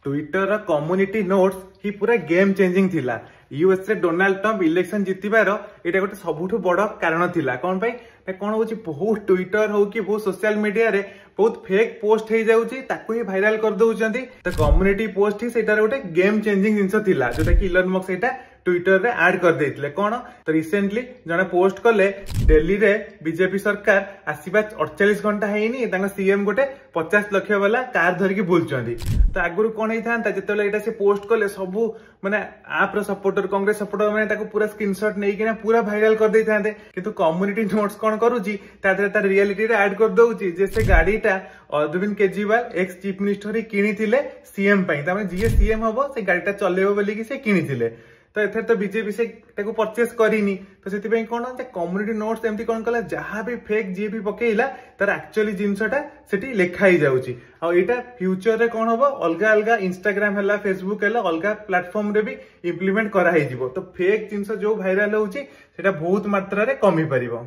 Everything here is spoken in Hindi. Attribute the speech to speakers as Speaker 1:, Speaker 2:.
Speaker 1: ट्विटर कम्युनिटी नोट्स ही पूरा गेम चेंजिंग थिला। यूएस रे डोनाल्ड ट्रम्प इलेक्शन जितिबार एटा गोटे सबुठु बड़ कारण थिला। कौन पाई कौन होची बहुत ट्विटर हो कि बहुत सोशल मीडिया रे बहुत फेक पोस्ट हो जाउची ताकू ही वायरल कर दउचंती। तो कम्युनिटी पोस्ट ही सेटार गोटे गेम चेंजिंग जिंस थिला जोटा कि इलन मस्क सेटा ट्विटर रे ऐड कर देथिले। कोन तो रिसेंटली जने पोस्ट कले दिल्ली रे बीजेपी सरकार आसीबा 48 घंटा हेनी तांगा सीएम गोटे 50 लाख वाला कार धरिकी बुलचंदी। तो आगुरु कोन हे थांता जेतेले एटा से पोस्ट कले सबु माने आप रो सपोर्टर कांग्रेस सपोर्टर माने ताको पूरा स्क्रीनशॉट नै किना पूरा वायरल कर देई थांते। किंतु कम्युनिटी नोट्स कोन करूची तादरे तार रियलिटी रे ऐड कर दउची जे से गाड़ीटा Arvind Kejriwal ex chief minister ही किनिथिले सीएम पई। तामे जे सीएम हबो से गाड़ीटा चलेबो बोली कि से किनिथिले। तो एथर तो बीजेपी से ताको परचेस करिनी। तो सेति पई कोन जे कम्युनिटी नोट्स एमती कोन कला जहां भी फेक जे भी पकेइला तार एक्चुअली जिंसटा सेठी लेखा ही जाउची। आ एटा फ्यूचर रे कोन हबो अलगा अलगा इंस्टाग्राम हला फेसबुक हला अलगा प्लेटफॉर्म रे भी इंप्लीमेंट करा ही जिवो। तो फेक जिंस जो वायरल होउची सेटा बहुत मात्रा रे कमी परिबो।